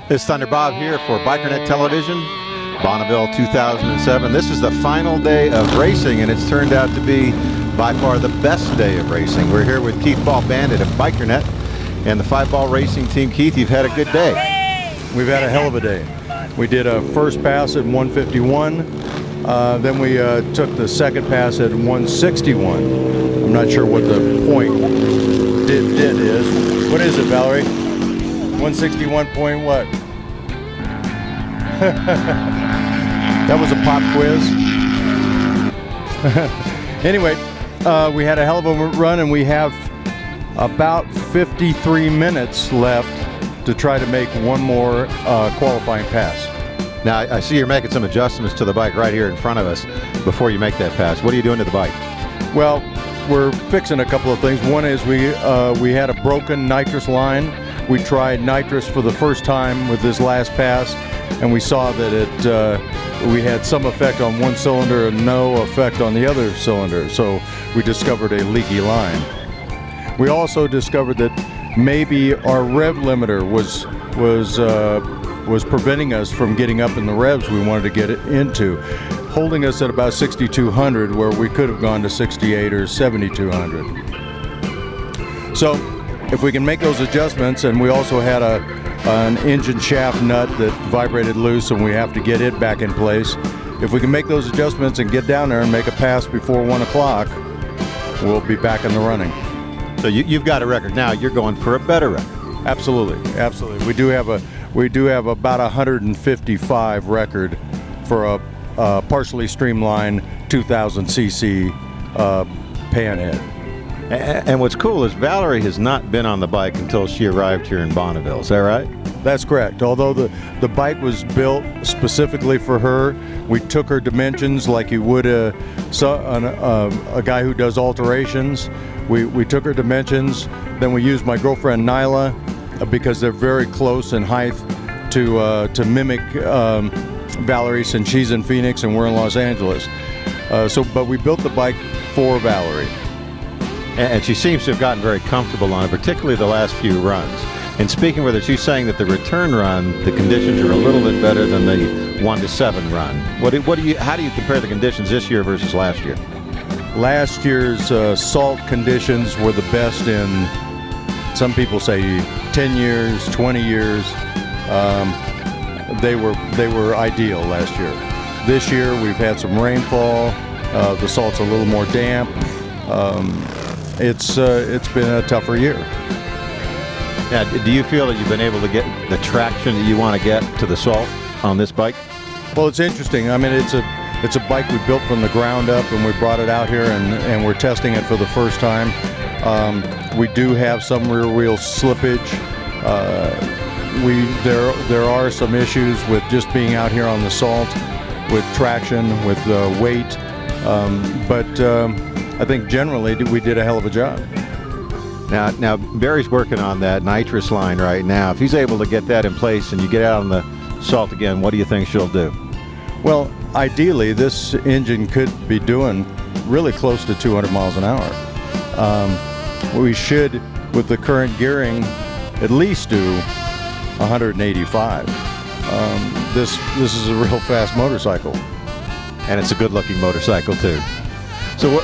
It's Thunder Bob here for Bikernet Television, Bonneville 2007. This is the final day of racing, and it's turned out to be by far the best day of racing. We're here with Keith Bandit of Bikernet and the 5-ball racing team. Keith, you've had a good day. We've had a hell of a day. We did a first pass at 151. Then we took the second pass at 161. I'm not sure what the point did is. What is it, Valerie? 161 point what? That was a pop quiz. Anyway, we had a hell of a run, and we have about 53 minutes left to try to make one more qualifying pass. Now, I see you're making some adjustments to the bike right here in front of us before you make that pass. What are you doing to the bike? Well, we're fixing a couple of things. One is we had a broken nitrous line. We tried nitrous for the first time with this last pass, and we saw that we had some effect on one cylinder and no effect on the other cylinder. So we discovered a leaky line. We also discovered that maybe our rev limiter was preventing us from getting up in the revs we wanted to get it into, holding us at about 6,200 where we could have gone to 68 or 7,200. So if we can make those adjustments, and we also had an engine shaft nut that vibrated loose and we have to get it back in place. If we can make those adjustments and get down there and make a pass before 1 o'clock, we'll be back in the running. So you've got a record now. You're going for a better record. Absolutely, absolutely. We do have about 155 record for a partially streamlined 2,000 cc Panhead. And what's cool is Valerie has not been on the bike until she arrived here in Bonneville. Is that right? That's correct. Although the bike was built specifically for her, we took her dimensions like you would a guy who does alterations. We took her dimensions. Then we used my girlfriend Nyla, because they're very close in height, to mimic Valerie, since she's in Phoenix and we're in Los Angeles. But we built the bike for Valerie. And she seems to have gotten very comfortable on it, particularly the last few runs. And speaking with her, she's saying that the return run, the conditions are a little bit better than the 1 to 7 run. How do you compare the conditions this year versus last year? Last year's salt conditions were the best in, some people say, 10 years, 20 years. They were ideal last year. This year we've had some rainfall. The salt's a little more damp. It's been a tougher year. Now, do you feel that you've been able to get the traction that you want to get to the salt on this bike? Well, it's interesting. I mean, it's a bike we built from the ground up, and we brought it out here, and we're testing it for the first time. We do have some rear wheel slippage. There are some issues with just being out here on the salt, with traction, with weight, but I think generally we did a hell of a job. Now Barry's working on that nitrous line right now. If he's able to get that in place and you get out on the salt again, what do you think she'll do? Well, ideally this engine could be doing really close to 200 miles an hour. We should, with the current gearing, at least do 185. This is a real fast motorcycle. And it's a good-looking motorcycle too. So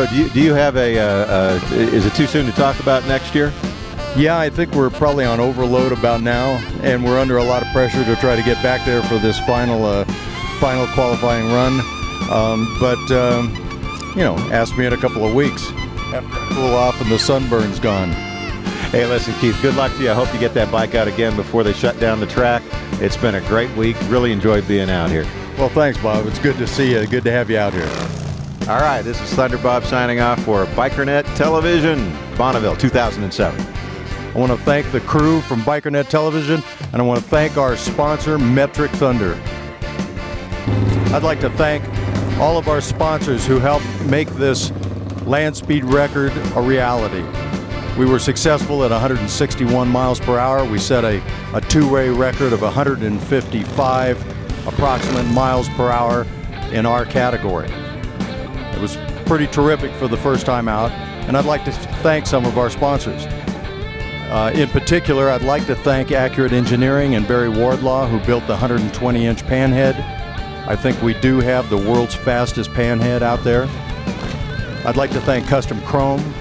do you have is it too soon to talk about next year? Yeah, I think we're probably on overload about now, and we're under a lot of pressure to try to get back there for this final qualifying run. You know, ask me in a couple of weeks after I cool off and the sunburn's gone. Hey, listen, Keith, good luck to you. I hope you get that bike out again before they shut down the track. It's been a great week. Really enjoyed being out here. Well, thanks, Bob. It's good to see you. Good to have you out here. All right, this is Thunder Bob signing off for Bikernet Television, Bonneville 2007. I want to thank the crew from Bikernet Television, and I want to thank our sponsor, Metric Thunder. I'd like to thank all of our sponsors who helped make this land speed record a reality. We were successful at 161 miles per hour. We set a two-way record of 155 approximate miles per hour in our category. It was pretty terrific for the first time out, and I'd like to thank some of our sponsors. In particular, I'd like to thank Accurate Engineering and Barry Wardlaw, who built the 120-inch Panhead. I think we do have the world's fastest Panhead out there. I'd like to thank Custom Chrome.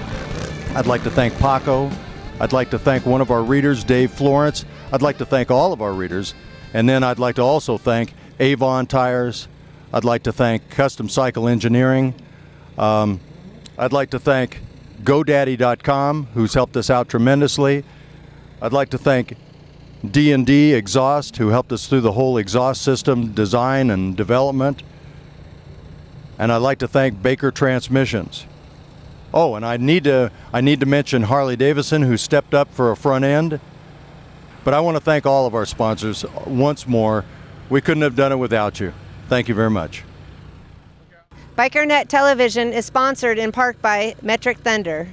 I'd like to thank Paco. I'd like to thank one of our readers, Dave Florence. I'd like to thank all of our readers. And then I'd like to also thank Avon Tires. I'd like to thank Custom Cycle Engineering. I'd like to thank GoDaddy.com, who's helped us out tremendously. I'd like to thank D&D Exhaust, who helped us through the whole exhaust system design and development. And I'd like to thank Baker Transmissions. Oh, and I need to mention Harley-Davidson, who stepped up for a front end. But I want to thank all of our sponsors once more. We couldn't have done it without you. Thank you very much. Bikernet Television is sponsored in part by Metric Thunder.